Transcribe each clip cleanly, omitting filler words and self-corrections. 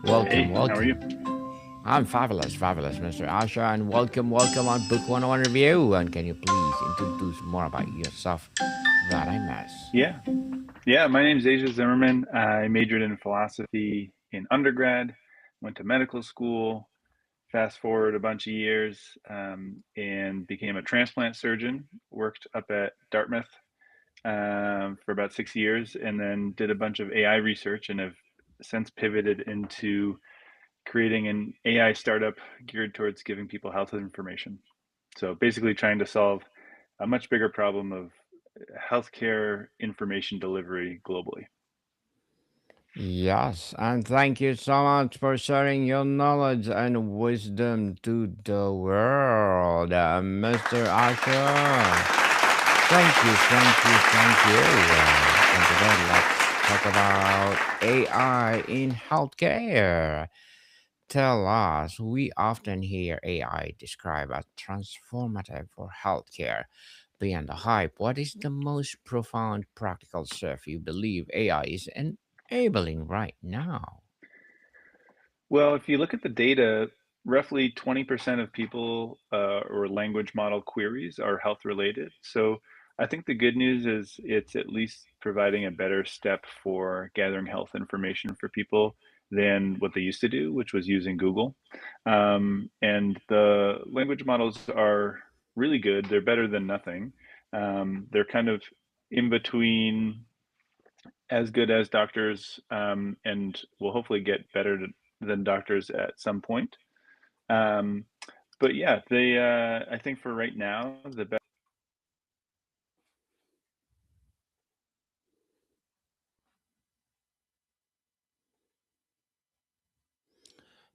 Welcome, Hey, how are you? welcome. I'm fabulous, fabulous, Mr. Asha, and welcome, welcome on Book 101 Review. And can you please introduce more about yourself that I miss? Yeah, yeah. My name's Asha Zimmerman. I majored in philosophy in undergrad, went to medical school, fast forward a bunch of years, and became a transplant surgeon. Worked up at Dartmouth for about 6 years, and then did a bunch of AI research, and have since pivoted into creating an AI startup geared towards giving people health information. So basically, trying to solve a much bigger problem of healthcare information delivery globally. Yes, and thank you so much for sharing your knowledge and wisdom to the world, Mr. Asha. Thank you, thank you, thank you. And today, let's talk about AI in healthcare. Tell us, we often hear AI described as transformative for healthcare. Beyond the hype, what is the most profound practical shift you believe AI is enabling right now? Well, if you look at the data, roughly 20% of people or language model queries are health related. So I think the good news is it's at least providing a better step for gathering health information for people than what they used to do, which was using Google. And the language models are really good. They're better than nothing. They're kind of in between as good as doctors, and will hopefully get better than doctors at some point. Um, but yeah, they. I think for right now, the best.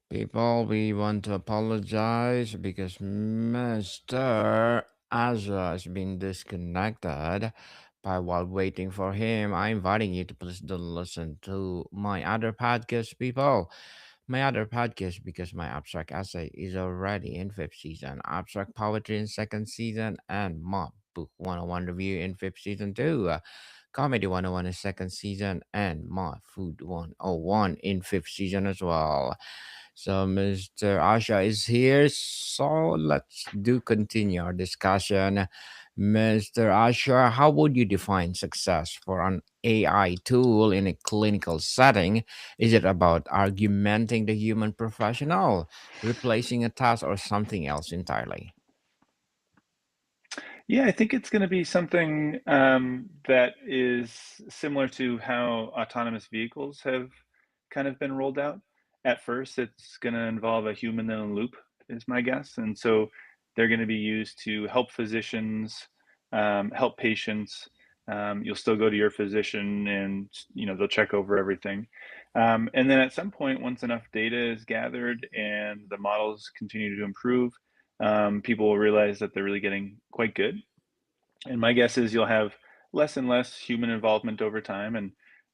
People, we want to apologize because Mr. Azra has been disconnected. But while waiting for him, I'm inviting you to please do listen to my other podcast, people. My other podcast, because my abstract essay is already in fifth season, abstract poetry in second season, and mob book 101 review in fifth season too. Comedy 101 in second season, and mod food 101 in fifth season as well. So Mr. Asha is here. So let's do continue our discussion. Mr. Asha, how would you define success for an AI tool in a clinical setting? Is it about augmenting the human professional, replacing a task, or something else entirely? Yeah, I think it's going to be something that is similar to how autonomous vehicles have kind of been rolled out. At first, it's going to involve a human in a loop, is my guess, and so they're going to be used to help physicians, help patients. You'll still go to your physician, and they'll check over everything. And then at some point, once enough data is gathered and the models continue to improve, people will realize that they're really getting quite good. And my guess is you'll have less and less human involvement over time. And,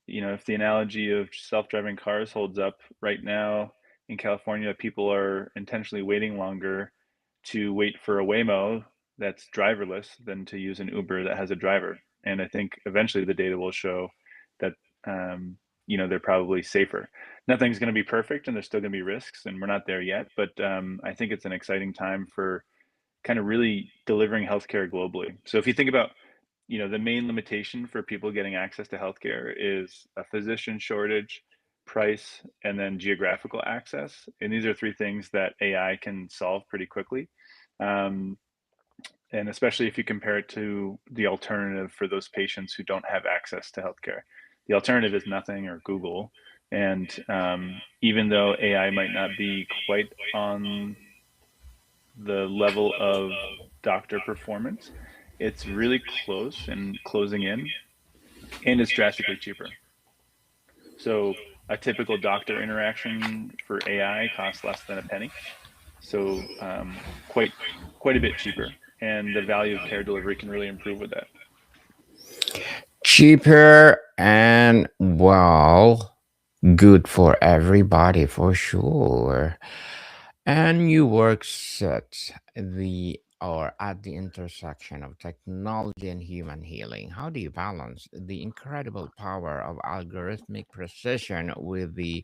if the analogy of self-driving cars holds up right now in California, people are intentionally waiting longer to wait for a Waymo that's driverless than to use an Uber that has a driver. And I think eventually the data will show that, they're probably safer. Nothing's going to be perfect and there's still going to be risks, and we're not there yet. But I think it's an exciting time for kind of really delivering healthcare globally. So if you think about, the main limitation for people getting access to healthcare is a physician shortage, price, and then geographical access. And these are three things that AI can solve pretty quickly. Um, and especially if you compare it to the alternative for those patients who don't have access to healthcare. The alternative is nothing or Google. And even though AI might not be quite on the level of doctor performance, it's really close and closing in, and it's drastically cheaper. So a typical doctor interaction for AI costs less than a penny. So quite a bit cheaper, and the value of care delivery can really improve with that. Cheaper and, well, good for everybody for sure. And you work at the intersection of technology and human healing. How do you balance the incredible power of algorithmic precision with the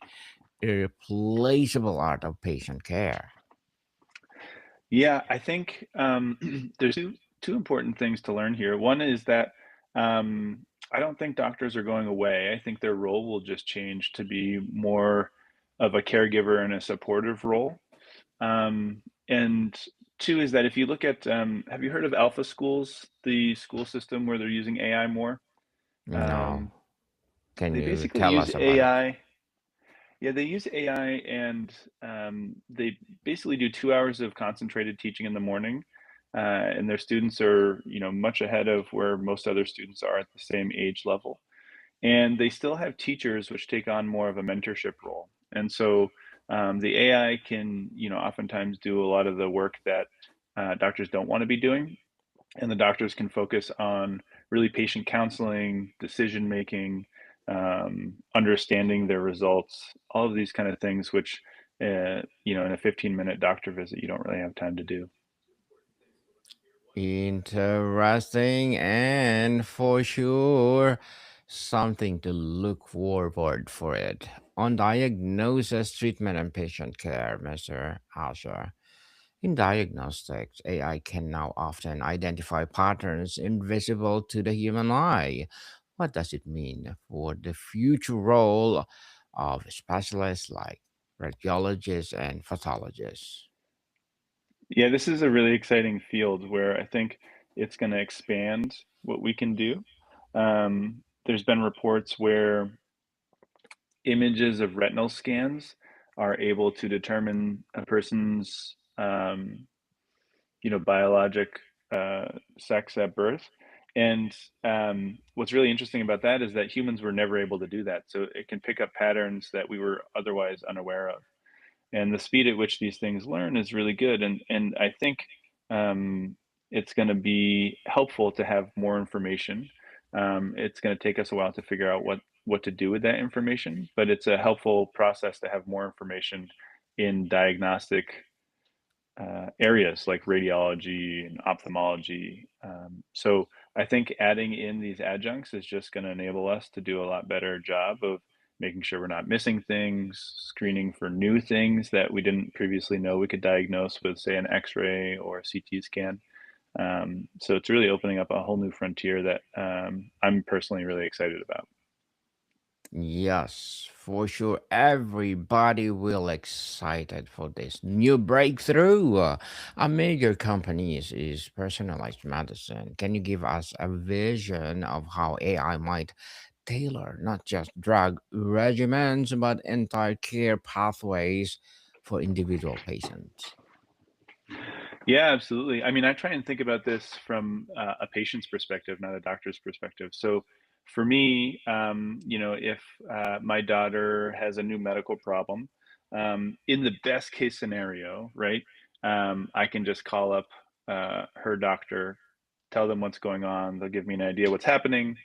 irreplaceable art of patient care. Yeah, I think there's two important things to learn here. One is that I don't think doctors are going away. I think their role will just change to be more of a caregiver and a supportive role. And two is that if you look at, have you heard of alpha schools, the school system where they're using AI more? No. Um, Can they you basically tell use us about it? AI. Yeah, they use AI and they basically do 2 hours of concentrated teaching in the morning. And their students are, much ahead of where most other students are at the same age level. And they still have teachers which take on more of a mentorship role. And so the AI can, oftentimes do a lot of the work that doctors don't want to be doing, and the doctors can focus on really patient counseling, decision making, understanding their results, all of these kind of things, which in a 15-minute doctor visit, you don't really have time to do. Interesting, and for sure, something to look forward for it. On diagnosis, treatment, and patient care, Mr. Asher. In diagnostics, AI can now often identify patterns invisible to the human eye. What does it mean for the future role of specialists like radiologists and pathologists? Yeah, this is a really exciting field where I think it's going to expand what we can do. There's been reports where images of retinal scans are able to determine a person's biologic sex at birth. And what's really interesting about that is that humans were never able to do that. So it can pick up patterns that we were otherwise unaware of. And the speed at which these things learn is really good. And I think um, it's going to be helpful to have more information. It's going to take us a while to figure out what to do with that information, but it's a helpful process to have more information in diagnostic areas like radiology and ophthalmology. So I think adding in these adjuncts is just going to enable us to do a lot better job of making sure we're not missing things, screening for new things that we didn't previously know we could diagnose with, say, an X-ray or a CT scan. So it's really opening up a whole new frontier that I'm personally really excited about. Yes, for sure. Everybody will excited for this new breakthrough. A major company is personalized medicine. Can you give us a vision of how AI might tailor not just drug regimens but entire care pathways for individual patients? Yeah, absolutely. I mean, I try and think about this from a patient's perspective, not a doctor's perspective. So, for me, if my daughter has a new medical problem, in the best case scenario, right, I can just call up her doctor, tell them what's going on. They'll give me an idea what's happening,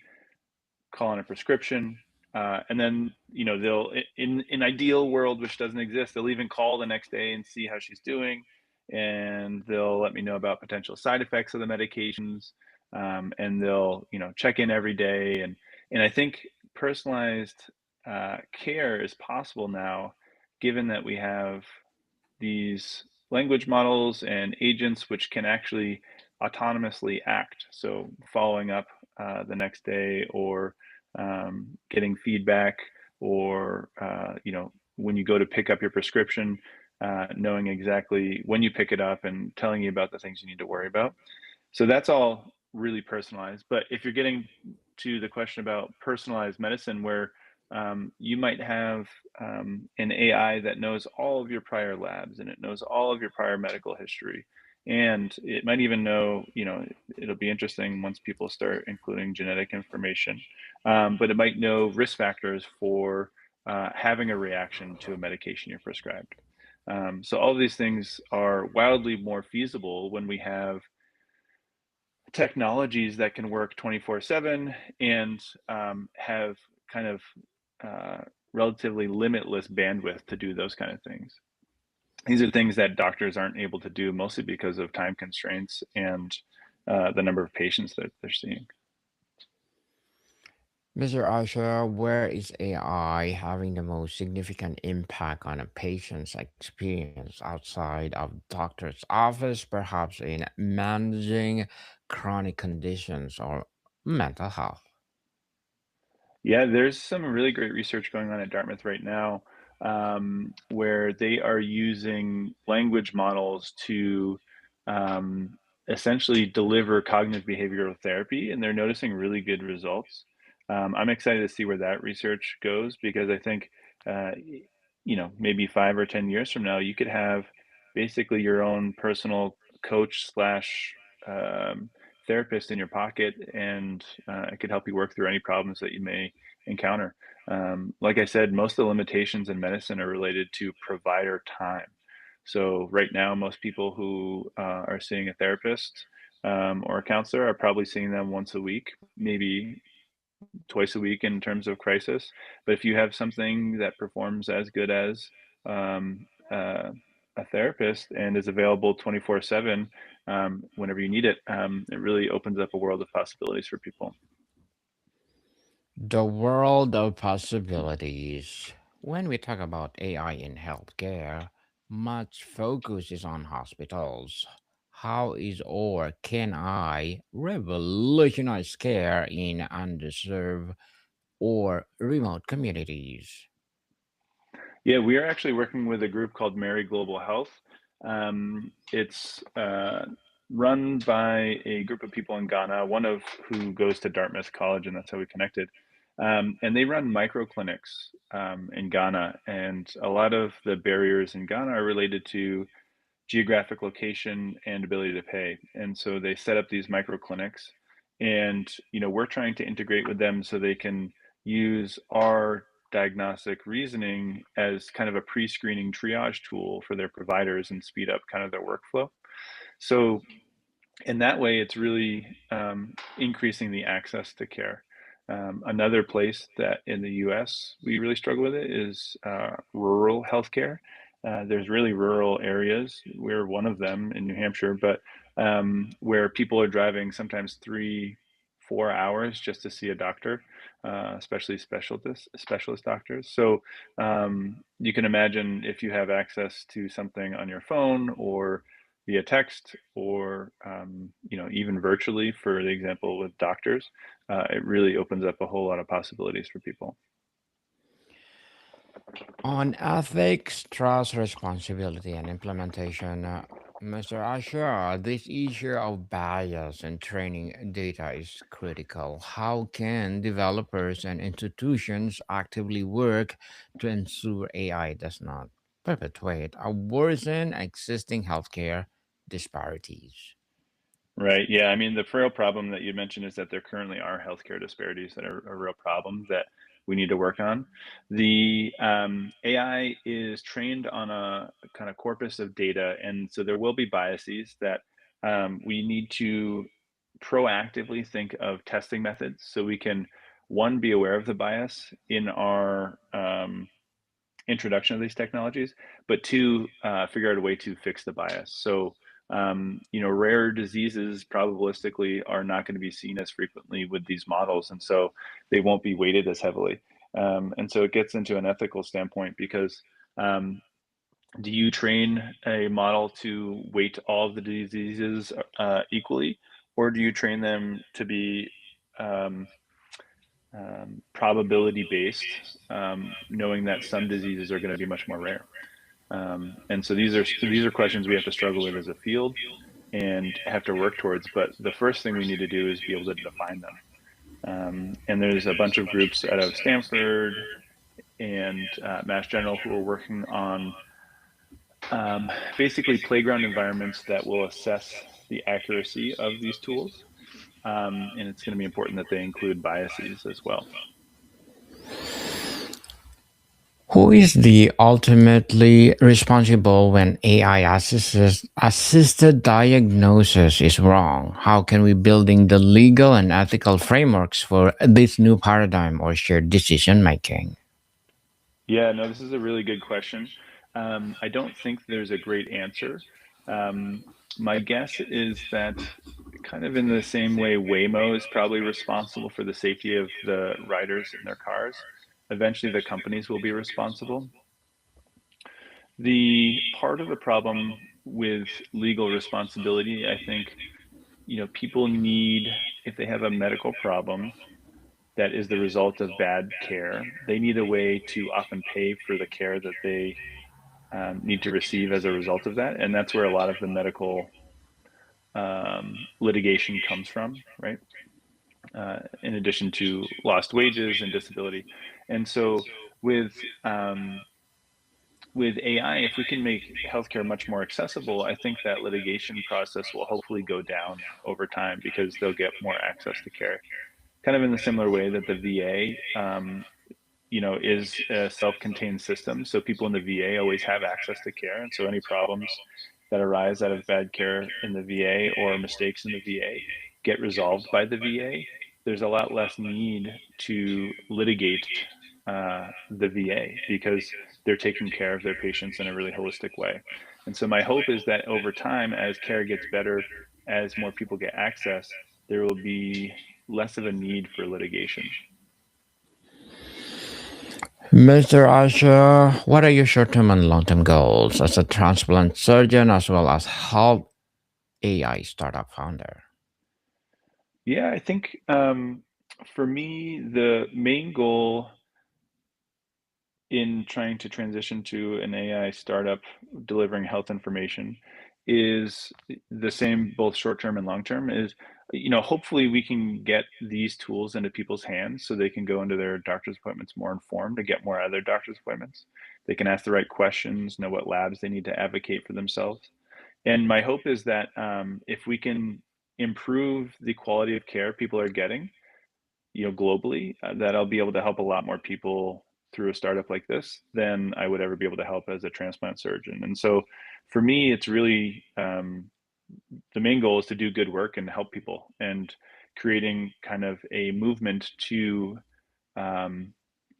call in a prescription, and then they'll in ideal world, which doesn't exist, they'll even call the next day and see how she's doing, and they'll let me know about potential side effects of the medications, and they'll check in every day, and I think personalized care is possible now, given that we have these language models and agents which can actually autonomously act. So following up the next day, or getting feedback, or when you go to pick up your prescription, knowing exactly when you pick it up and telling you about the things you need to worry about. So that's all really personalized. But if you're getting to the question about personalized medicine, where you might have an AI that knows all of your prior labs, and it knows all of your prior medical history. And it might even know, it'll be interesting once people start including genetic information, but it might know risk factors for having a reaction to a medication you're prescribed. So all of these things are wildly more feasible when we have technologies that can work 24/7 and have kind of uh, relatively limitless bandwidth to do those kind of things. These are things that doctors aren't able to do, mostly because of time constraints and the number of patients that they're seeing. Mr. Asher, where is AI having the most significant impact on a patient's experience outside of doctor's office, perhaps in managing chronic conditions or mental health? Yeah, there's some really great research going on at Dartmouth right now, where they are using language models to um, essentially deliver cognitive behavioral therapy, and they're noticing really good results. I'm excited to see where that research goes because I think, maybe 5 or 10 years from now, you could have basically your own personal coach slash um, therapist in your pocket, and it could help you work through any problems that you may encounter. Like I said, most of the limitations in medicine are related to provider time. So right now, most people who are seeing a therapist or a counselor are probably seeing them once a week, maybe twice a week in terms of crisis. But if you have something that performs as good as um, a therapist and is available 24/7 whenever you need it, it really opens up a world of possibilities for people. The world of possibilities. When we talk about AI in healthcare, much focus is on hospitals. How is or can I revolutionize care in underserved or remote communities? Yeah, we are actually working with a group called Mary Global Health. It's run by a group of people in Ghana, one of who goes to Dartmouth College, and that's how we connected. And they run micro clinics in Ghana, and a lot of the barriers in Ghana are related to geographic location and ability to pay. And so they set up these micro clinics, and we're trying to integrate with them so they can use our diagnostic reasoning as kind of a pre-screening triage tool for their providers and speed up kind of their workflow. So in that way, it's really increasing the access to care. Another place that in the US we really struggle with it is rural healthcare. There's really rural areas. We're one of them in New Hampshire, but where people are driving sometimes 3, 4 hours just to see a doctor, especially specialist doctors. So you can imagine if you have access to something on your phone or via text or even virtually for the example with doctors, it really opens up a whole lot of possibilities for people. On ethics, trust, responsibility, and implementation, Mr. Asher, this issue of bias and training data is critical. How can developers and institutions actively work to ensure AI does not perpetuate or worsen existing healthcare disparities? Right. Yeah. I mean, the real problem that you mentioned is that there currently are healthcare disparities that are a real problem that we need to work on. The AI is trained on a kind of corpus of data, and so there will be biases that we need to proactively think of testing methods so we can, one, be aware of the bias in our introduction of these technologies, but two, figure out a way to fix the bias. So, rare diseases probabilistically are not going to be seen as frequently with these models, and so they won't be weighted as heavily. And so it gets into an ethical standpoint because um, do you train a model to weight all of the diseases equally, or do you train them to be um, probability based, knowing that some diseases are going to be much more rare? And so these are questions we have to struggle with as a field and have to work towards. But the first thing we need to do is be able to define them. And there's a bunch of groups out of Stanford and Mass General who are working on basically playground environments that will assess the accuracy of these tools. And it's going to be important that they include biases as well. Who is the ultimately responsible when assisted diagnosis is wrong? How can we building the legal and ethical frameworks for this new paradigm or shared decision making? Yeah, no, this is a really good question. I don't think there's a great answer. Um, my guess is that kind of in the same way Waymo is probably responsible for the safety of the riders in their cars. Eventually, the companies will be responsible. The part of the problem with legal responsibility, I think, people need, if they have a medical problem that is the result of bad care, they need a way to often pay for the care that they need to receive as a result of that. And that's where a lot of the medical litigation comes from, right? In addition to lost wages and disability. And so with with AI, if we can make healthcare much more accessible, I think that litigation process will hopefully go down over time because they'll get more access to care. Kind of in the similar way that the VA, is a self-contained system. So people in the VA always have access to care. And so any problems that arise out of bad care in the VA or mistakes in the VA get resolved by the VA. There's a lot less need to litigate the VA because they're taking care of their patients in a really holistic way. And so my hope is that over time, as care gets better, as more people get access, there will be less of a need for litigation. Mr. Asha, what are your short term and long term goals as a transplant surgeon as well as health AI startup founder? Yeah, I think for me, the main goal in trying to transition to an AI startup delivering health information is the same, both short term and long term, is hopefully we can get these tools into people's hands so they can go into their doctor's appointments more informed to get more out of their doctor's appointments. They can ask the right questions, know what labs they need to advocate for themselves. And my hope is that if we can improve the quality of care people are getting, globally, that I'll be able to help a lot more people through a startup like this than I would ever be able to help as a transplant surgeon. And so for me, it's really the main goal is to do good work and help people and creating kind of a movement to um,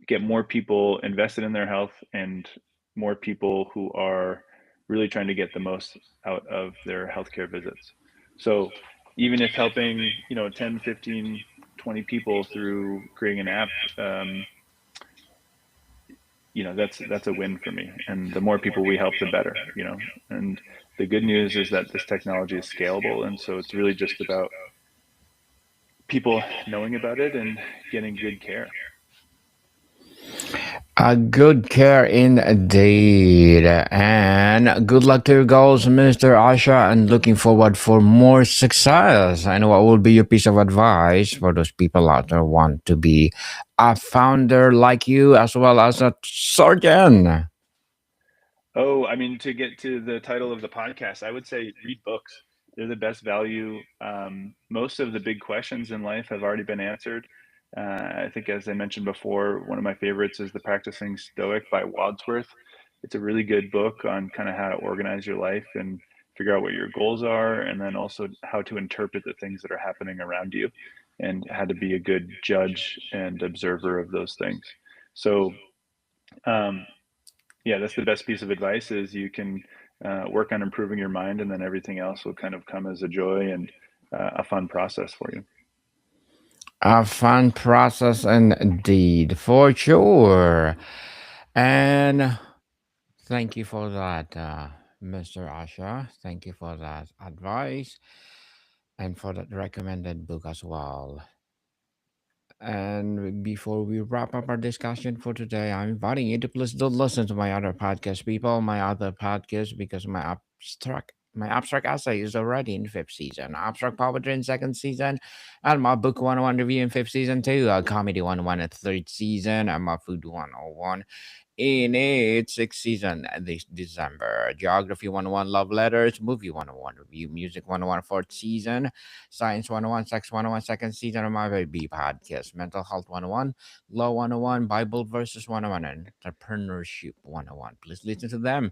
get more people invested in their health and more people who are really trying to get the most out of their healthcare visits. So even if helping, 10, 15, 20 people through creating an app, that's a win for me. And the more people we help, the better. And the good news is that this technology is scalable. And so it's really just about people knowing about it and getting good care. A good care indeed. And good luck to your goals, Mr. Asha, and looking forward for more success. And what will be your piece of advice for those people out there who want to be a founder like you as well as a surgeon? Oh, I mean, to get to the title of the podcast, I would say read books. They're the best value. Most of the big questions in life have already been answered. I think, as I mentioned before, one of my favorites is The Practicing Stoic by Wadsworth. It's a really good book on kind of how to organize your life and figure out what your goals are, and then also how to interpret the things that are happening around you and how to be a good judge and observer of those things. So, um, yeah, that's the best piece of advice is you can work on improving your mind and then everything else will kind of come as a joy and a fun process for you. A fun process indeed, for sure. And thank you for that, Mr. Asha. Thank you for that advice and for that recommended book as well. And before we wrap up our discussion for today, I'm inviting you to please do listen to my other podcast, people, my other podcast, because my abstract essay is already in fifth season, abstract poetry in second season, and my book 101 review in fifth season too, comedy 101 in third season, and my food 101 in its sixth season this December. Geography 101 Love Letters, Movie 101 Review, Music 101 fourth season, Science 101, Sex 101 second season of my baby podcast, Mental Health 101, Law 101, Bible Verses 101, and Entrepreneurship 101. Please listen to them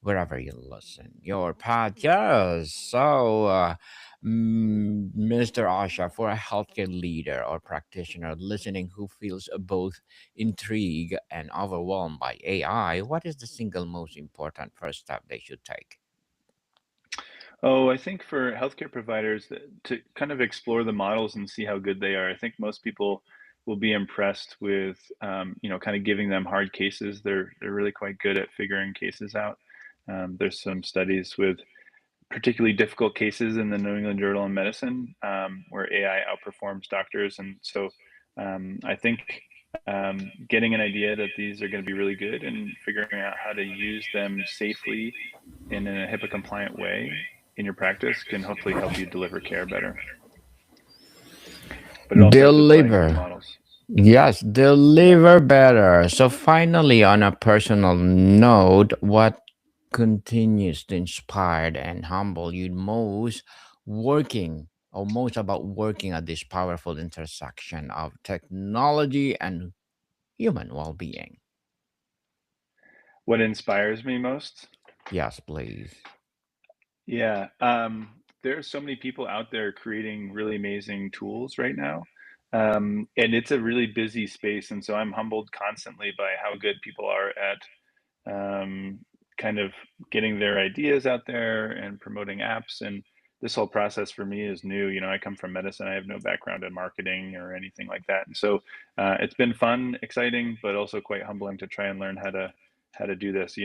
wherever you listen your podcast. So, Mr. Asha, for a healthcare leader or practitioner listening who feels both intrigued and overwhelmed by AI, what is the single most important first step they should take? Oh, I think for healthcare providers to kind of explore the models and see how good they are. I think most people will be impressed with, kind of giving them hard cases. They're really quite good at figuring cases out. There's some studies with particularly difficult cases in the New England Journal of Medicine, where AI outperforms doctors. And so I think getting an idea that these are going to be really good and figuring out how to use them safely in a HIPAA compliant way in your practice can hopefully help you deliver care better. But it all starts with playing with the Deliver. models. Yes, Yeah. deliver better. So, finally, on a personal note, what continues to inspire and humble you most working or most about working at this powerful intersection of technology and human well being? What inspires me most? Yes, please. Yeah. There are so many people out there creating really amazing tools right now. And it's a really busy space. And so I'm humbled constantly by how good people are at um, kind of getting their ideas out there and promoting apps. And this whole process for me is new. I come from medicine. I have no background in marketing or anything like that. And so it's been fun, exciting, but also quite humbling to try and learn how to do this.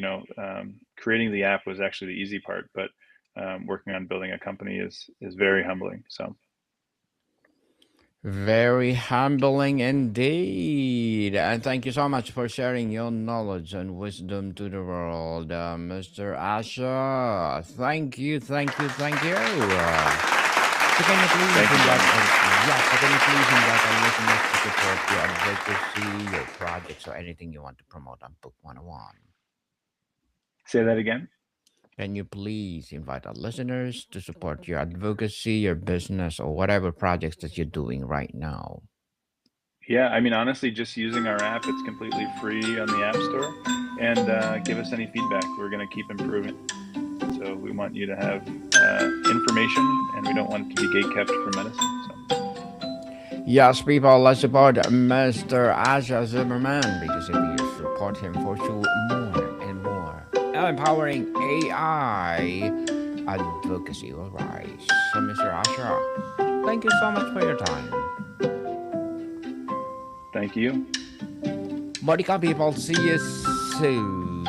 Creating the app was actually the easy part, but working on building a company is very humbling. So Very humbling indeed. And thank you so much for sharing your knowledge and wisdom to the world, Mr. Asha. Thank you, thank you, thank you. So can you please thank you, invite, Brian. yes, so can you please invite our listeners to support your advocacy, your projects, or anything you want to promote on Book 101? Say that again. Can you please invite our listeners to support your advocacy, your business, or whatever projects that you're doing right now? Yeah, I mean, honestly, just using our app, it's completely free on the App Store. And give us any feedback. We're going to keep improving. So we want you to have information, and we don't want it to be gatekept for medicine. So Yes, people, let's support Mr. Asha Zimmerman because if you support him for sure, more and more empowering AI advocacy will rise. So, Mr. Asha, thank you so much for your time. thank you. Monica, people, see you soon.